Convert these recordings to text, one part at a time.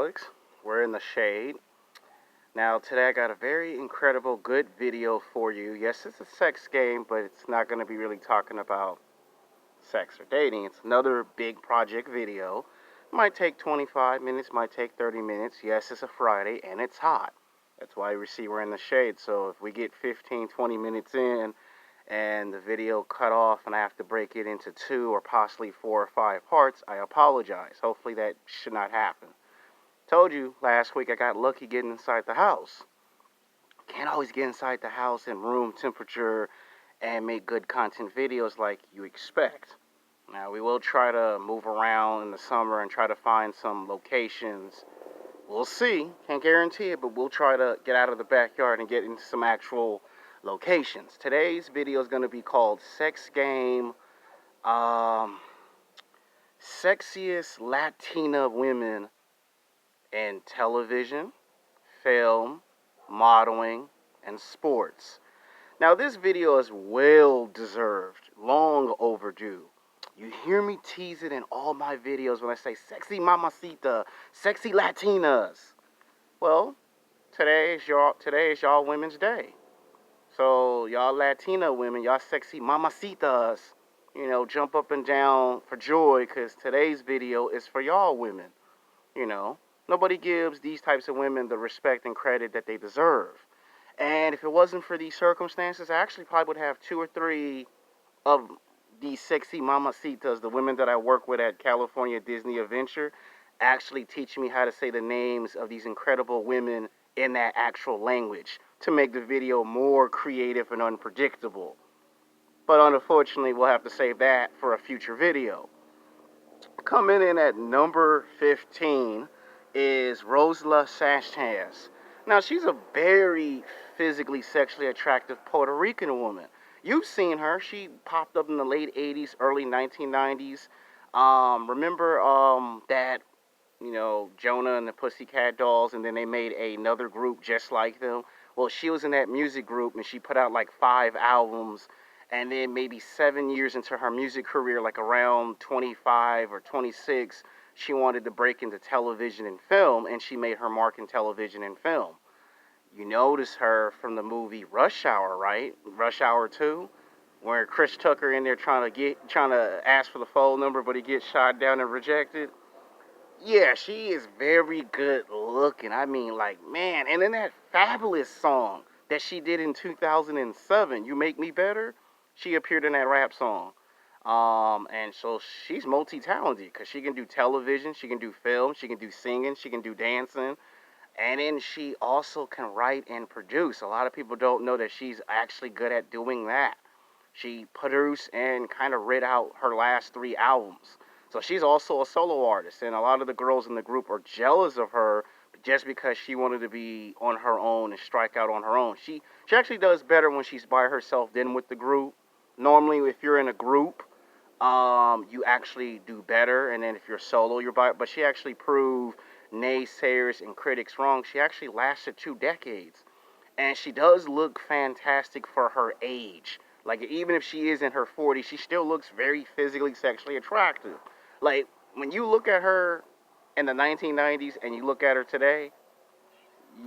Alex. We're in the shade. Now, today I got a very incredible, good video for you. Yes, it's a sex game, but it's not going to be really talking about sex or dating. It's another big project video. It might take 25 minutes, might take 30 minutes. Yes, it's a Friday, and it's hot. That's why you see we're in the shade. So if we get 15, 20 minutes in, and the video cut off and I have to break it into 2 or possibly 4 or 5 parts, I apologize. Hopefully that should not happen. Told you last week I got lucky getting inside the house. Can't always get inside the house in room temperature and make good content videos like you expect. Now we will try to move around in the summer and try to find some locations. We'll see. Can't guarantee it, but we'll try to get out of the backyard and get into some actual locations. Today's video is going to be called Sex Game, Sexiest Latina Women in Television, Film, Modeling, and Sports. Now this video is well deserved, long overdue. You hear me tease it in all my videos when I say sexy mamacita, sexy Latinas. Well, today is y'all women's day. So y'all Latina women, y'all sexy mamacitas, jump up and down for joy, because today's video is for y'all women. Nobody gives these types of women the respect and credit that they deserve. And if it wasn't for these circumstances, I actually probably would have 2 or 3 of these sexy mamacitas, the women that I work with at California Disney Adventure, actually teach me how to say the names of these incredible women in that actual language to make the video more creative and unpredictable. But unfortunately, we'll have to save that for a future video. Coming in at number 15 is Roselyn Sanchez. Now, she's a very physically, sexually attractive Puerto Rican woman. You've seen her. She popped up in the late 80s, early 1990s. Remember that Jonah and the Pussycat Dolls, and then they made another group just like them? Well, she was in that music group, and she put out like 5 albums, and then maybe 7 years into her music career, like around 25 or 26, she wanted to break into television and film, and she made her mark in television and film. You notice her from the movie Rush Hour, right? Rush Hour 2, where Chris Tucker in there trying to ask for the phone number, but he gets shot down and rejected. Yeah, she is very good looking. I mean, like, man. And in that fabulous song that she did in 2007, You Make Me Better, she appeared in that rap song. And so she's multi-talented, because she can do television, she can do film, she can do singing, she can do dancing. And then she also can write and produce. A lot of people don't know that she's actually good at doing that. She produced and kind of read out her last 3 albums. So she's also a solo artist, and a lot of the girls in the group are jealous of her just because she wanted to be on her own and strike out on her own. She actually does better when she's by herself than with the group. Normally, if you're in a group, you actually do better, and then if you're solo, you're by. But she actually proved naysayers and critics wrong. She actually lasted 2 decades, and she does look fantastic for her age. Like, even if she is in her 40s, she still looks very physically, sexually attractive. Like, when you look at her in the 1990s and you look at her today,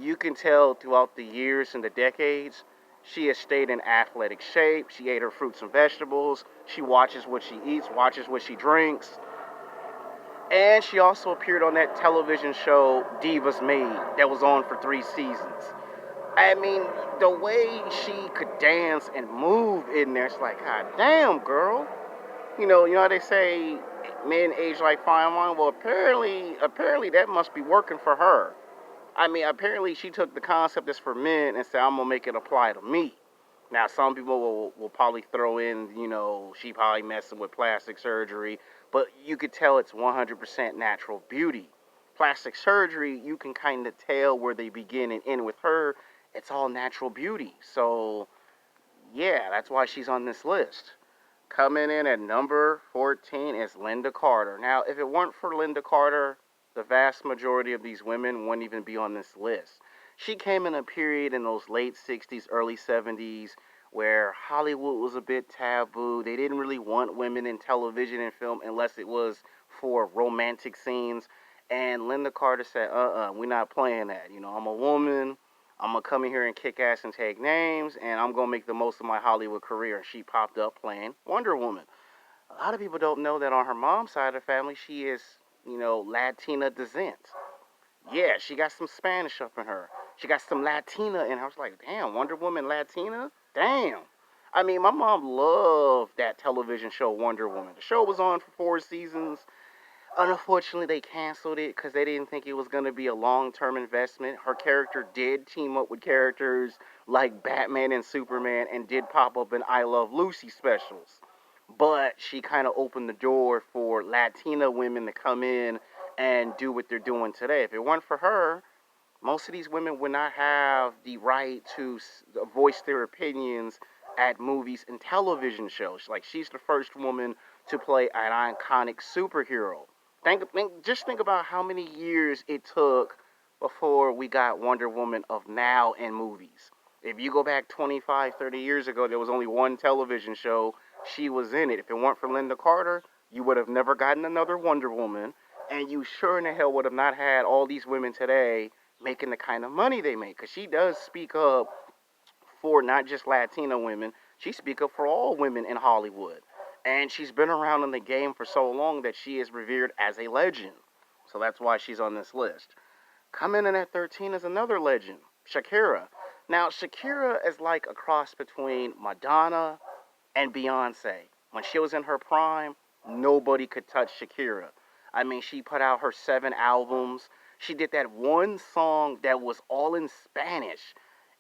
you can tell throughout the years and the decades, she has stayed in athletic shape. She ate her fruits and vegetables. She watches what she eats, watches what she drinks. And she also appeared on that television show, Divas Made, that was on for 3 seasons. I mean, the way she could dance and move in there, it's like, God damn, girl. You know how they say men age like fine wine? Well, apparently that must be working for her. I mean, apparently she took the concept that's for men and said, I'm going to make it apply to me. Now, some people will probably throw in, she probably messing with plastic surgery, but you could tell it's 100% natural beauty. Plastic surgery, you can kind of tell where they begin and end. With her, it's all natural beauty. So, yeah, that's why she's on this list. Coming in at number 14 is Lynda Carter. Now, if it weren't for Lynda Carter, the vast majority of these women wouldn't even be on this list. She came in a period in those late 60s, early 70s, where Hollywood was a bit taboo. They didn't really want women in television and film unless it was for romantic scenes. And Lynda Carter said, we're not playing that. I'm a woman. I'm going to come in here and kick ass and take names, and I'm going to make the most of my Hollywood career. And she popped up playing Wonder Woman. A lot of people don't know that on her mom's side of the family, she is, Latina descent. Yeah, she got some Spanish up in her. She got some Latina in her. I was like, damn, Wonder Woman Latina? Damn. I mean, my mom loved that television show, Wonder Woman. The show was on for 4 seasons. Unfortunately, they canceled it because they didn't think it was going to be a long-term investment. Her character did team up with characters like Batman and Superman and did pop up in I Love Lucy specials. But she kind of opened the door for Latina women to come in and do what they're doing today. If it weren't for her, most of these women would not have the right to voice their opinions at movies and television shows. Like, she's the first woman to play an iconic superhero. Just think about how many years it took before we got Wonder Woman of now in movies. If you go back 25, 30 years ago, there was only one television show. She was in it. If it weren't for Lynda Carter, you would have never gotten another Wonder Woman. And you sure in the hell would have not had all these women today making the kind of money they make. Because she does speak up for not just Latina women. She speaks up for all women in Hollywood. And she's been around in the game for so long that she is revered as a legend. So that's why she's on this list. Coming in at 13 is another legend, Shakira. Now, Shakira is like a cross between Madonna and Beyonce. When she was in her prime, nobody could touch Shakira. I mean, she put out her 7 albums. She did that one song that was all in Spanish.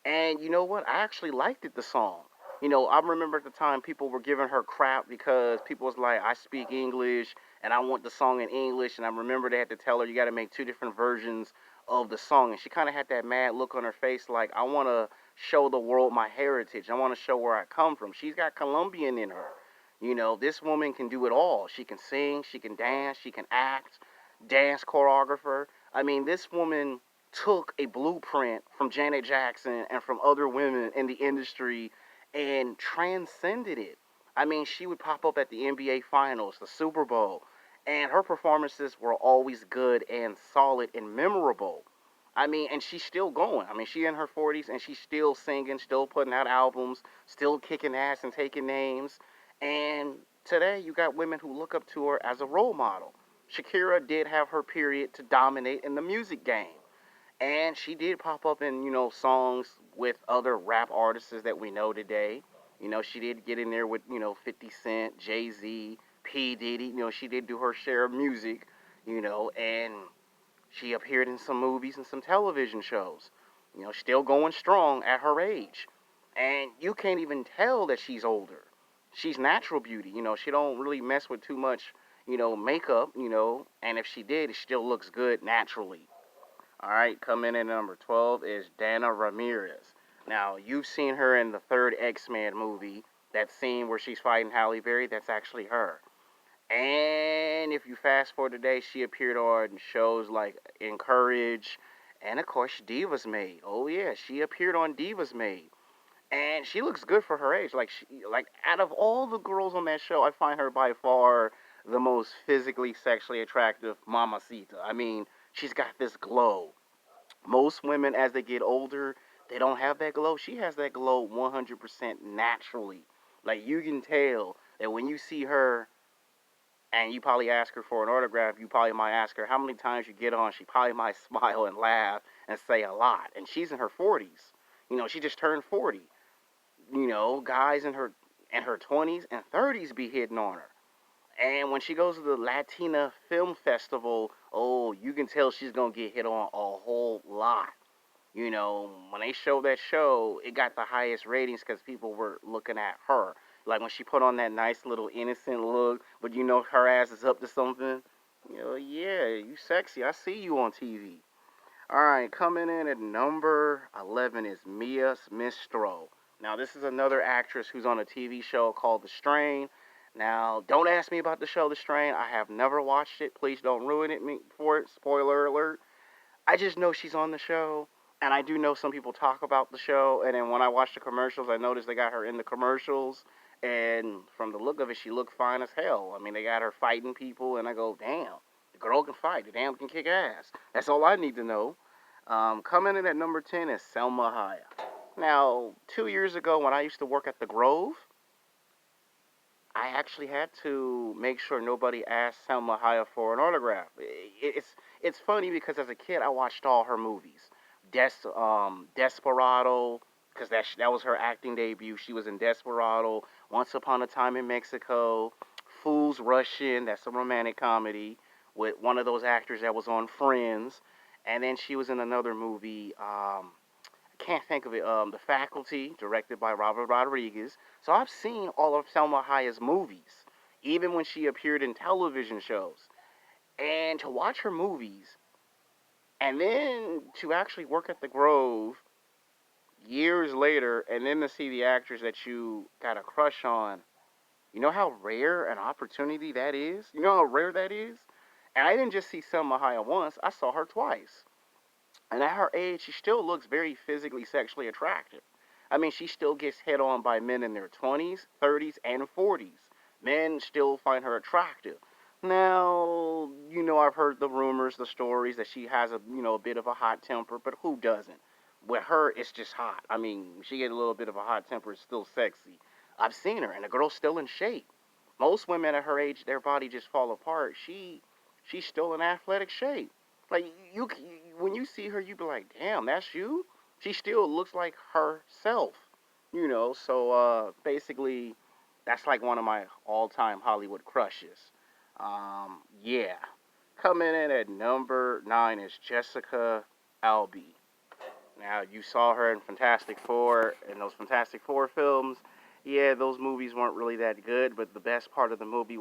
And you know what? I actually liked it, the song. I remember at the time people were giving her crap because people was like, I speak English and I want the song in English. And I remember they had to tell her you got to make 2 different versions of the song. And she kind of had that mad look on her face like, I want to show the world my heritage. I want to show where I come from. She's got Colombian in her. This woman can do it all. She can sing, she can dance, she can act, dance choreographer. I mean, this woman took a blueprint from Janet Jackson and from other women in the industry and transcended it. I mean, she would pop up at the NBA Finals, the Super Bowl, and her performances were always good and solid and memorable. I mean, and she's still going. I mean, she's in her 40s and she's still singing, still putting out albums, still kicking ass and taking names. And today you got women who look up to her as a role model. Shakira did have her period to dominate in the music game. And she did pop up in, songs with other rap artists that we know today. She did get in there with, 50 Cent, Jay-Z, P. Diddy. She did do her share of music, and she appeared in some movies and some television shows. Still going strong at her age. And you can't even tell that she's older. She's natural beauty. She don't really mess with too much, makeup, and if she did, it still looks good naturally. All right, coming in at number 12 is Dana Ramirez. Now, you've seen her in the third X-Men movie. That scene where she's fighting Halle Berry, that's actually her. And if you fast forward today, she appeared on shows like Encourage and, of course, Divas Made. Oh, yeah, she appeared on Divas Made. And she looks good for her age. Like out of all the girls on that show, I find her by far the most physically, sexually attractive mamacita. I mean, she's got this glow. Most women, as they get older, they don't have that glow. She has that glow 100% naturally. Like, you can tell that when you see her and you probably ask her for an autograph, you probably might ask her how many times you get on. She probably might smile and laugh and say a lot. And she's in her 40s. She just turned 40. Guys in her 20s and 30s be hitting on her. And when she goes to the Latina Film Festival, oh, you can tell she's going to get hit on a whole lot. When they showed that show, it got the highest ratings because people were looking at her. Like when she put on that nice little innocent look, but her ass is up to something. Yeah, you sexy. I see you on TV. All right, coming in at number 11 is Mia Maedtro. Now, this is another actress who's on a TV show called The Strain. Now, don't ask me about the show The Strain. I have never watched it. Please don't ruin it for it. Spoiler alert. I just know she's on the show, and I do know some people talk about the show, and then when I watch the commercials, I noticed they got her in the commercials, and from the look of it, she looked fine as hell. I mean, they got her fighting people, and I go, damn, The girl can fight. The damn can kick ass. That's all I need to know. Coming in at number 10 is Selma Hayek. Now, 2 years ago when I used to work at the Grove, I actually had to make sure nobody asked Selma Hayek for an autograph. It's funny because as a kid I watched all her movies, Desperado, because that was her acting debut. She was in Desperado, Once Upon a Time in Mexico, Fools Rush In. That's a romantic comedy with one of those actors that was on Friends, and then she was in another movie. Can't think of it. The Faculty, directed by Robert Rodriguez. So I've seen all of Selma Hayek's movies, even when she appeared in television shows. And to watch her movies, and then to actually work at the Grove years later, and then to see the actors that you got a crush on, you know how rare an opportunity that is? You know how rare that is? And I didn't just see Selma Hayek once, I saw her twice. And at her age, she still looks very physically, sexually attractive. I mean, she still gets hit on by men in their 20s, 30s, and 40s. Men still find her attractive. Now, I've heard the rumors, the stories that she has a bit of a hot temper, but who doesn't? With her, it's just hot. I mean, she get a little bit of a hot temper, it's still sexy. I've seen her, and the girl's still in shape. Most women at her age, their body just fall apart. She's still in athletic shape. Like when you see her, you be like, damn, that's you. She still looks like herself, So basically, that's like one of my all-time Hollywood crushes. Yeah, coming in at number 9 is Jessica Alba. Now you saw her in Fantastic Four, in those Fantastic Four films. Yeah, those movies weren't really that good, but the best part of the movie